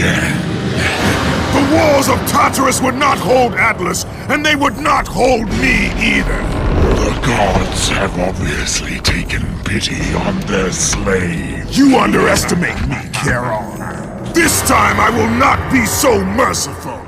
again. The walls of Tartarus would not hold Atlas, and they would not hold me either. The gods have obviously taken pity on their slaves. You underestimate me, Charon. This time I will not be so merciful.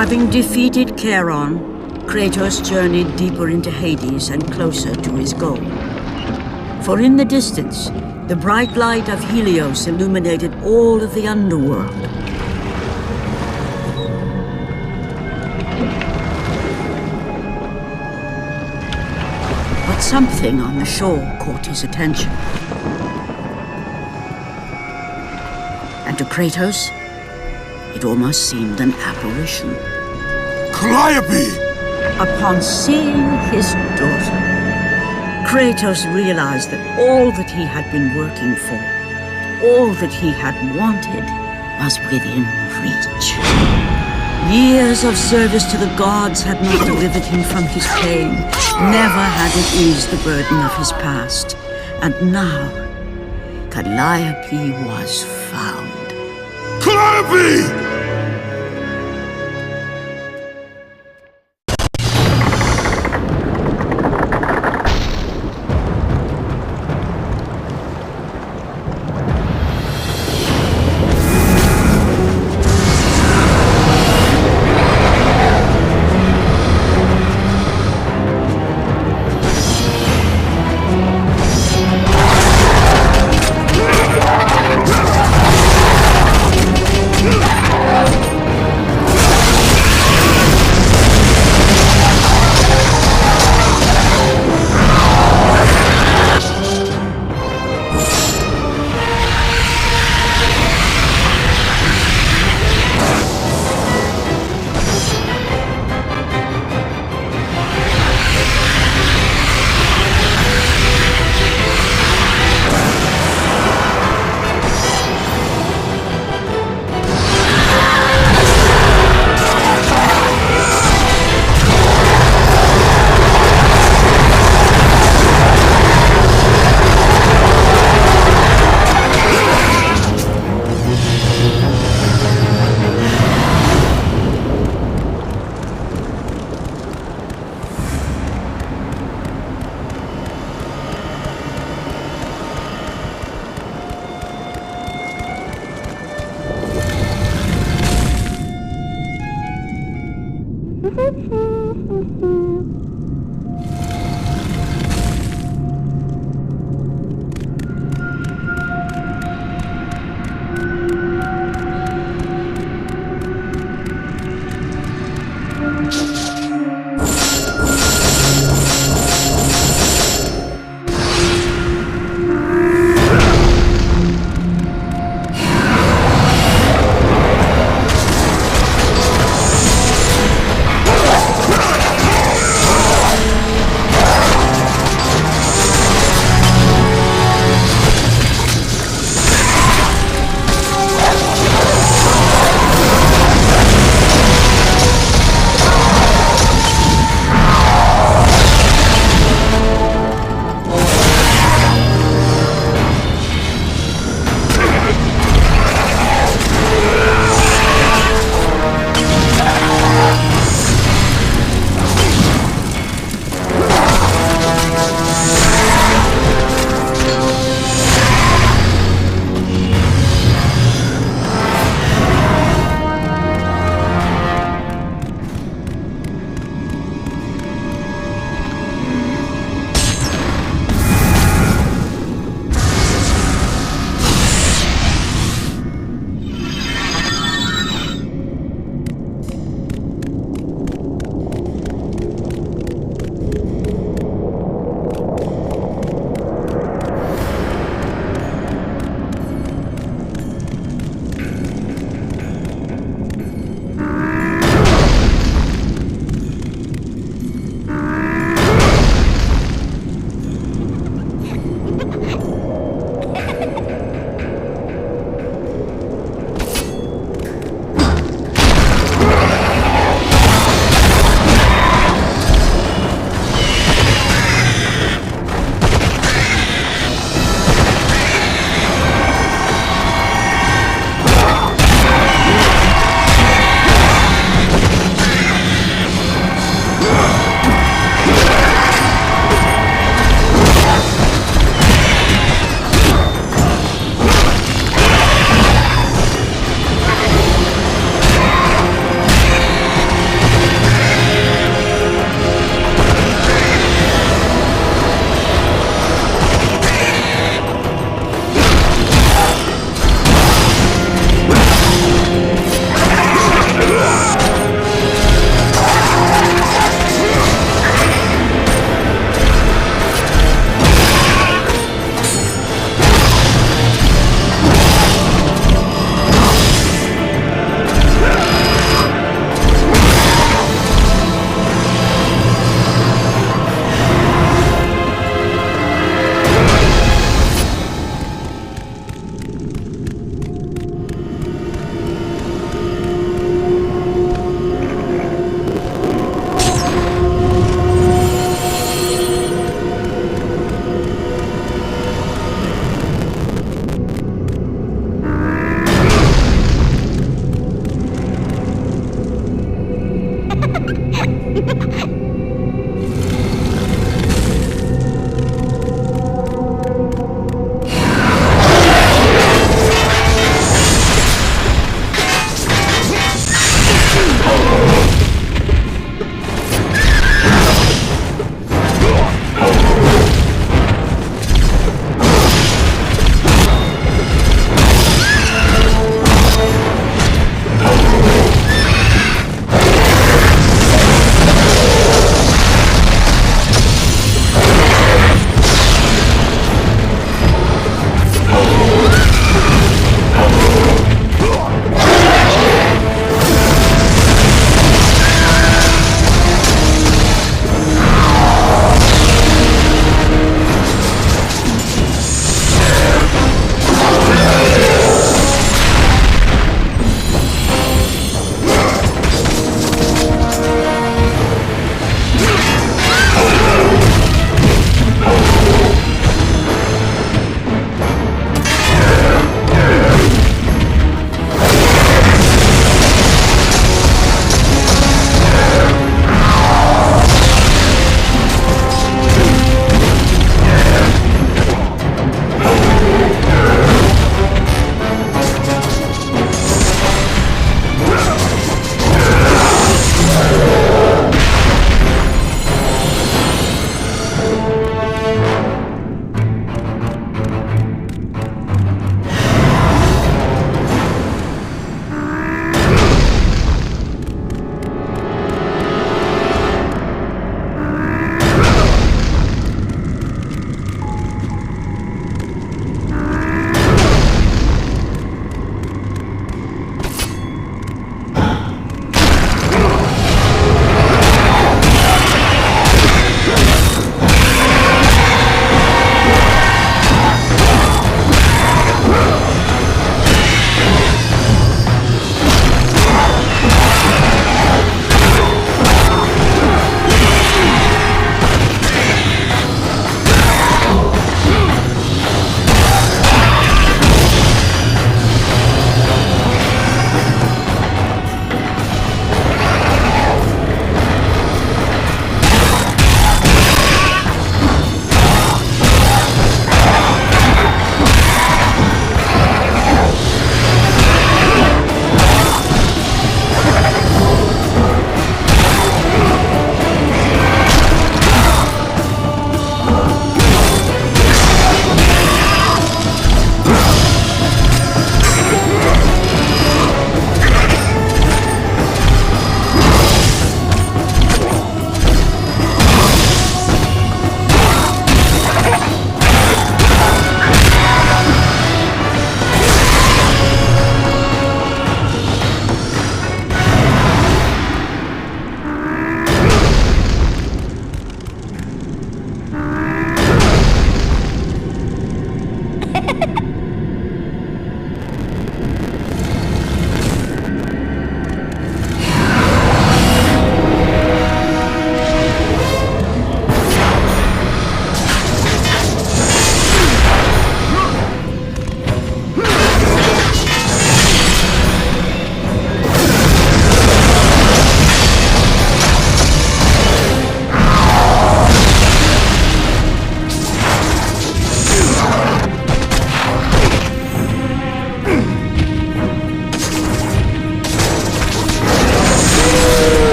Having defeated Charon, Kratos journeyed deeper into Hades and closer to his goal. For in the distance, the bright light of Helios illuminated all of the underworld. But something on the shore caught his attention. And to Kratos, it almost seemed an apparition. Calliope! Upon seeing his daughter, Kratos realized that all that he had been working for, all that he had wanted, was within reach. Years of service to the gods had not delivered him from his pain, never had it eased the burden of his past. And now, Calliope was found. Calliope!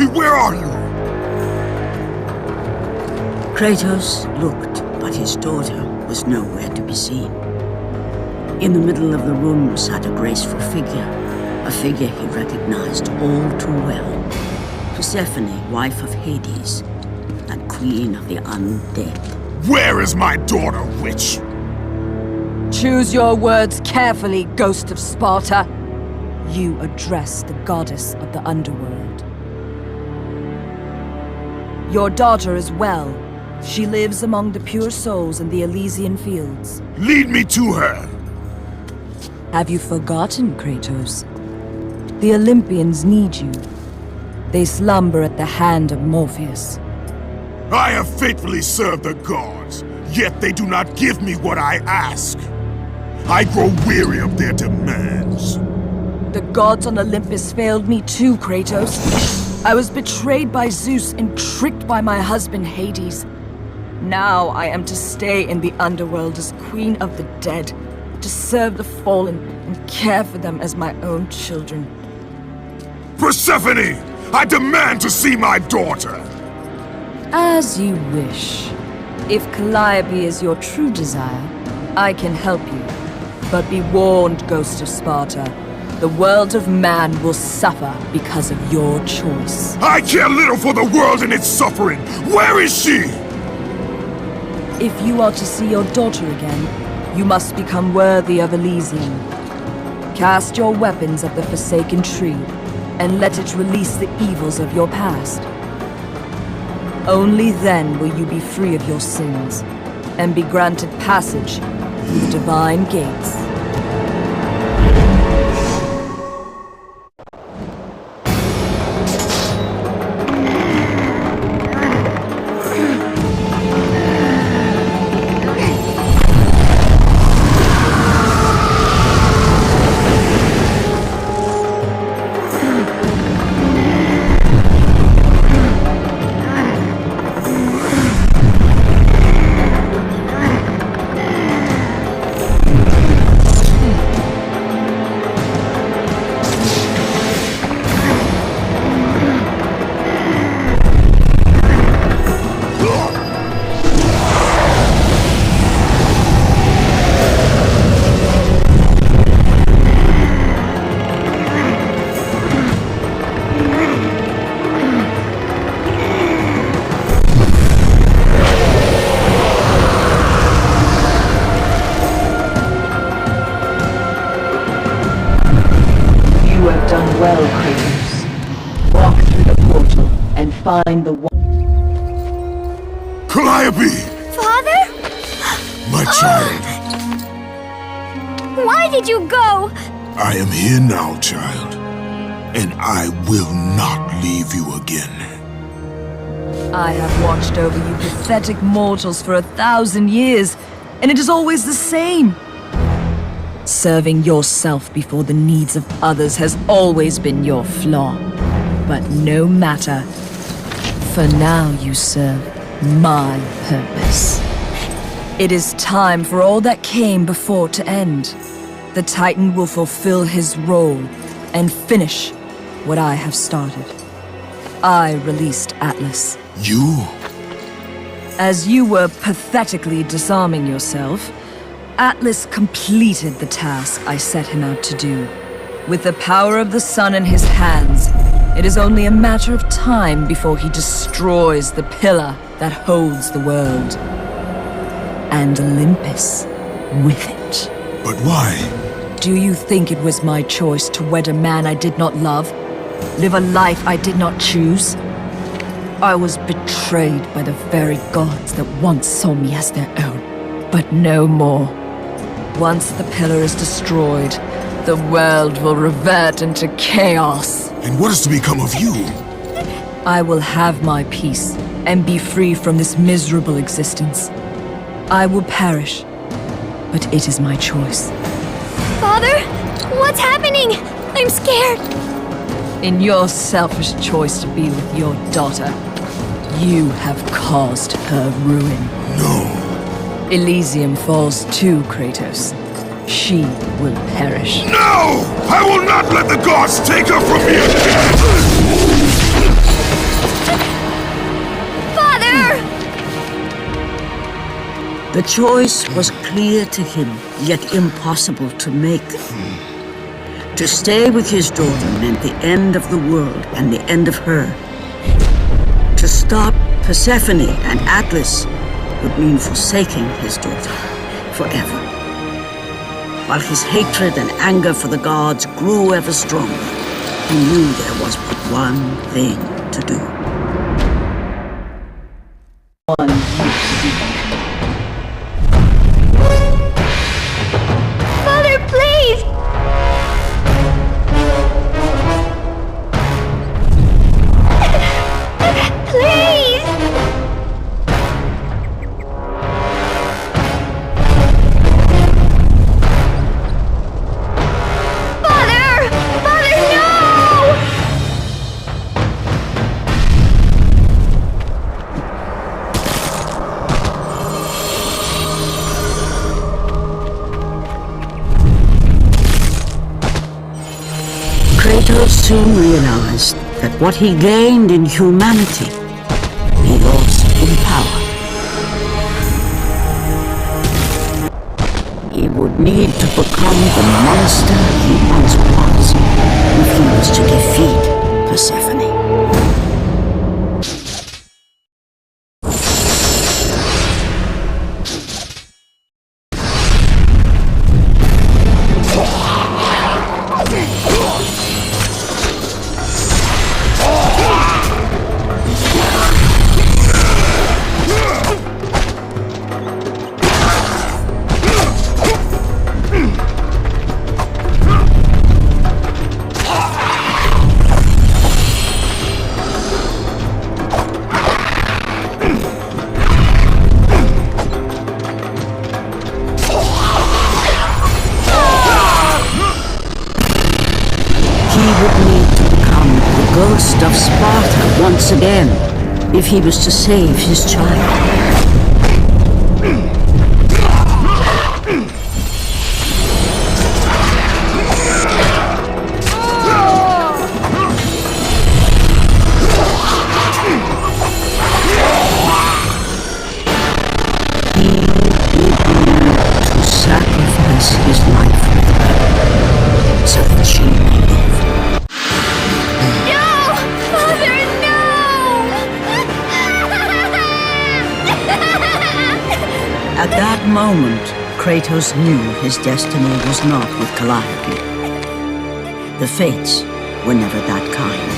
Where are you? Kratos looked, but his daughter was nowhere to be seen. In the middle of the room sat a graceful figure, a figure he recognized all too well. Persephone, wife of Hades, and queen of the undead. Where is my daughter, witch? Choose your words carefully, Ghost of Sparta. You address the goddess of the underworld. Your daughter is well. She lives among the pure souls in the Elysian fields. Lead me to her! Have you forgotten, Kratos? The Olympians need you. They slumber at the hand of Morpheus. I have faithfully served the gods, yet they do not give me what I ask. I grow weary of their demands. The gods on Olympus failed me too, Kratos. I was betrayed by Zeus and tricked by my husband Hades. Now I am to stay in the underworld as Queen of the Dead, to serve the fallen and care for them as my own children. Persephone! I demand to see my daughter! As you wish. If Calliope is your true desire, I can help you. But be warned, Ghost of Sparta. The world of man will suffer because of your choice. I care little for the world and its suffering! Where is she? If you are to see your daughter again, you must become worthy of Elysium. Cast your weapons at the Forsaken Tree, and let it release the evils of your past. Only then will you be free of your sins, and be granted passage through the divine gates. Well, Kratos. Walk through the portal and find the one. Calliope! Father? My child. Why did you go? I am here now, child. And I will not leave you again. I have watched over you pathetic mortals for 1,000 years, and it is always the same. Serving yourself before the needs of others has always been your flaw. But no matter. For now you serve my purpose. It is time for all that came before to end. The Titan will fulfill his role and finish what I have started. I released Atlas. You? As you were pathetically disarming yourself, Atlas completed the task I set him out to do. With the power of the sun in his hands, it is only a matter of time before he destroys the pillar that holds the world. And Olympus with it. But why? Do you think it was my choice to wed a man I did not love? Live a life I did not choose? I was betrayed by the very gods that once saw me as their own, but no more. Once the pillar is destroyed, the world will revert into chaos. And what is to become of you? I will have my peace and be free from this miserable existence. I will perish, but it is my choice. Father? What's happening? I'm scared. In your selfish choice to be with your daughter, you have caused her ruin. No. Elysium falls too, Kratos. She will perish. No! I will not let the gods take her from me again! The choice was clear to him, yet impossible to make. To stay with his daughter meant the end of the world and the end of her. To stop Persephone and Atlas would mean forsaking his daughter forever. While his hatred and anger for the gods grew ever stronger, he knew there was but one thing to do. Father, please! Please! Father! Father, no! Kratos soon realized that what he gained in humanity, he lost in power. He would need to become the monster he once was if he was to defeat Persephone. Ghost of Sparta once again, if he was to save his child. He would need to sacrifice his life with her, so that she may live. At that moment, Kratos knew his destiny was not with Calliope. The fates were never that kind.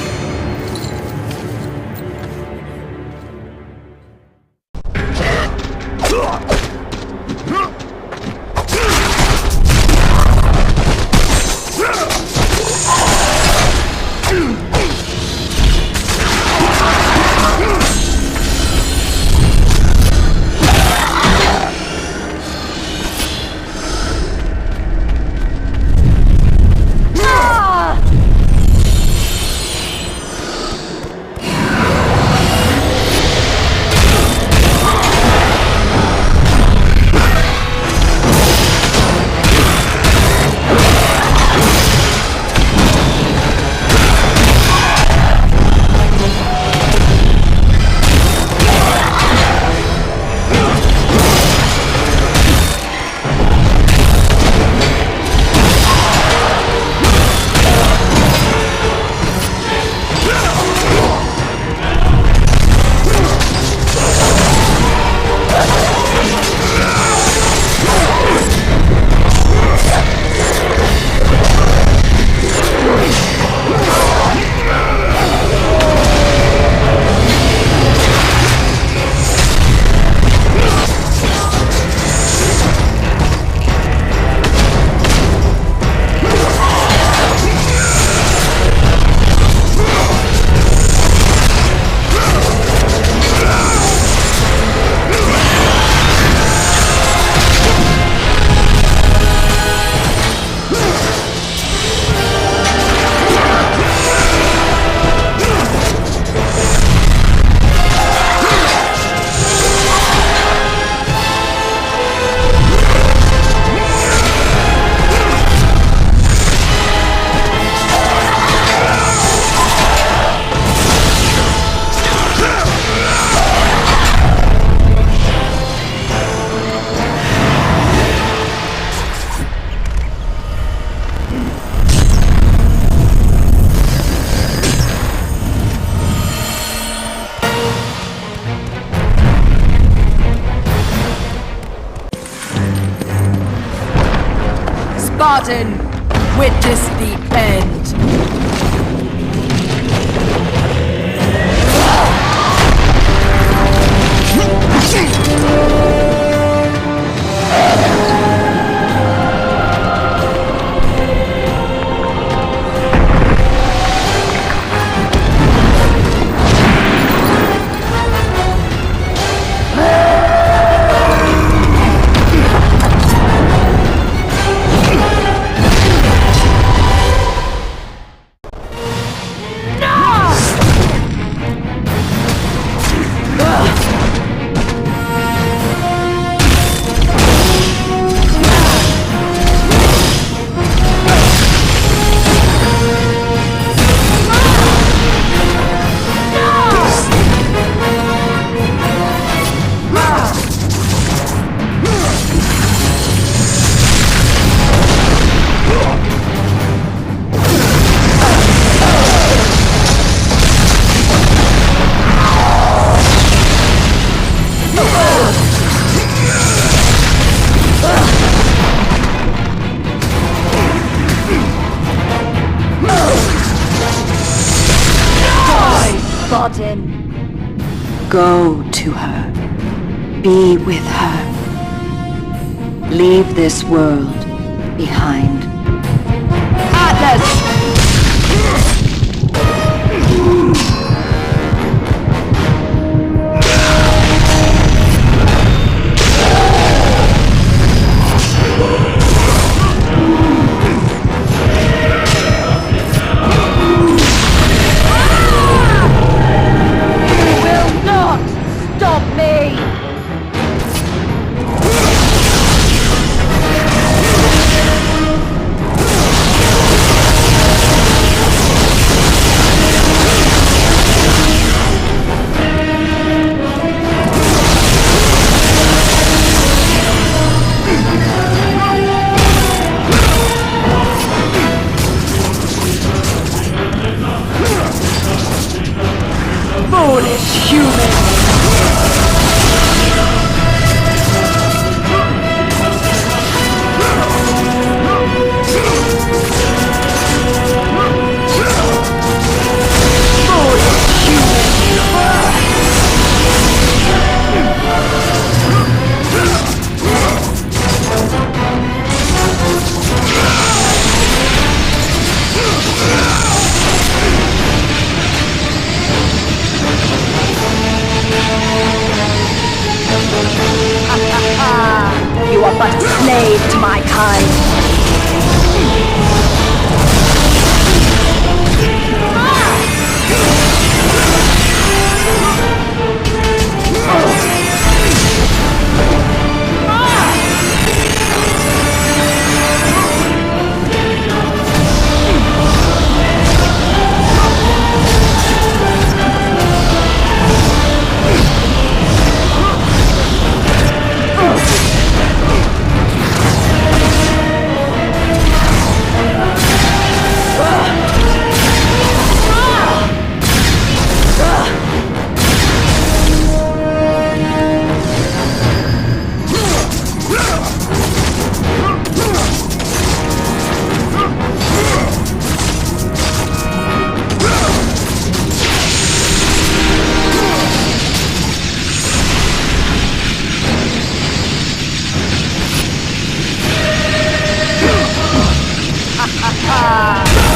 Spartan! Witness the end! Spartan. Go to her. Be with her. Leave this world behind. Atlas! Foolish human! You are but a slave to my kind.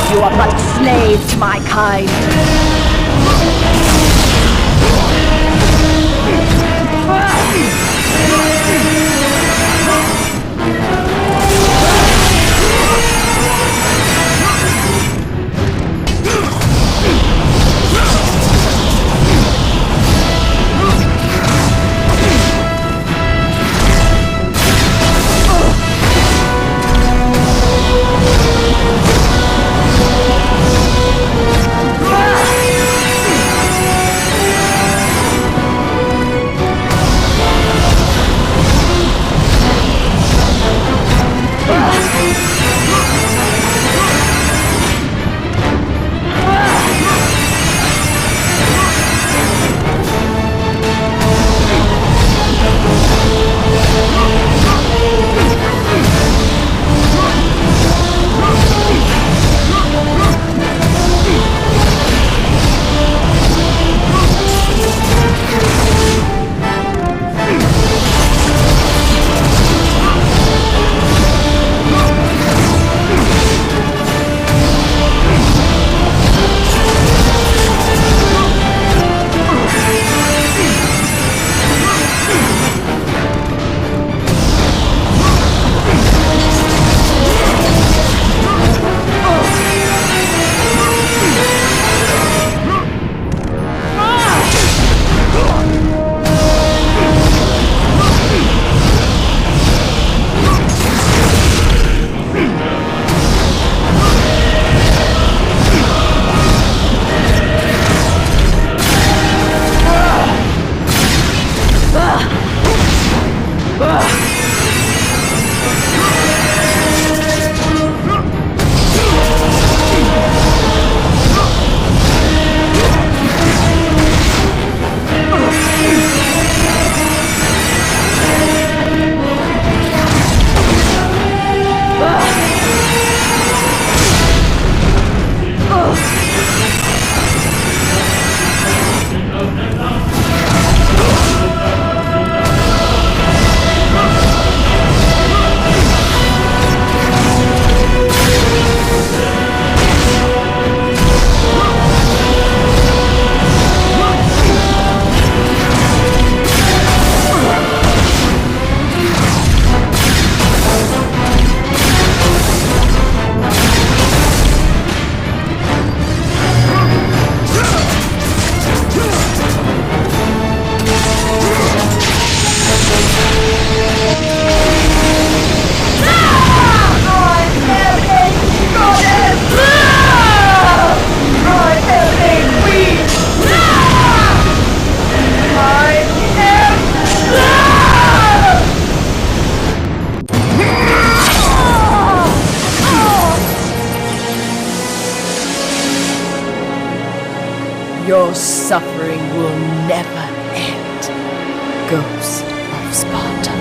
You are but a slave to my kind. Your suffering will never end, Ghost of Sparta.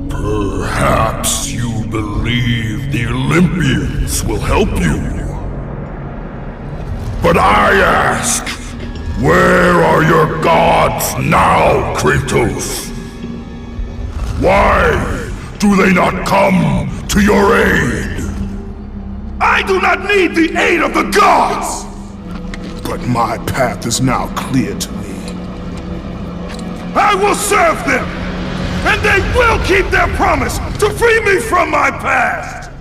Perhaps you believe the Olympians will help you. But I ask, where are your gods now, Kratos? Why do they not come to your aid? I do not need the aid of the gods! But my path is now clear to me. I will serve them! And they will keep their promise to free me from my past!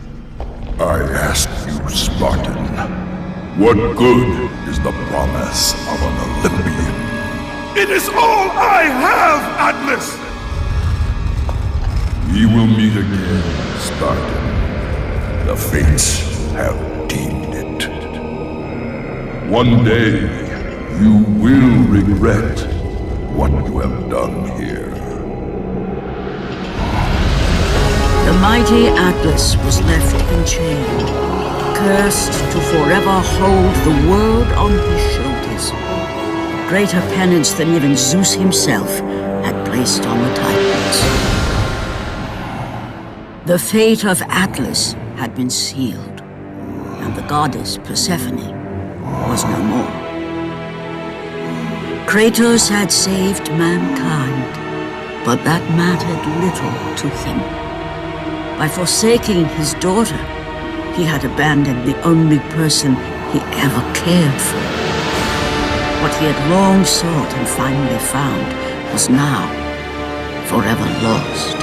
I ask you, Spartan, what good is the promise of an Olympian? It is all I have, Atlas! We will meet again, Spartan. The fates have deemed it. One day, you will regret what you have done here. The mighty Atlas was left enchained, cursed to forever hold the world on his shoulders. Greater penance than even Zeus himself had placed on the Titans. The fate of Atlas had been sealed, and the goddess Persephone was no more. Kratos had saved mankind, but that mattered little to him. By forsaking his daughter, he had abandoned the only person he ever cared for. What he had long sought and finally found was now forever lost.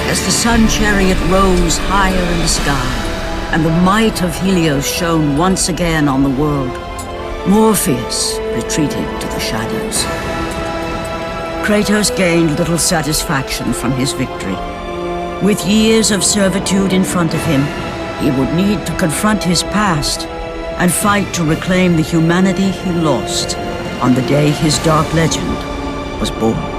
As the sun chariot rose higher in the sky, and the might of Helios shone once again on the world, Morpheus retreated to the shadows. Kratos gained little satisfaction from his victory. With years of servitude in front of him, he would need to confront his past and fight to reclaim the humanity he lost on the day his dark legend was born.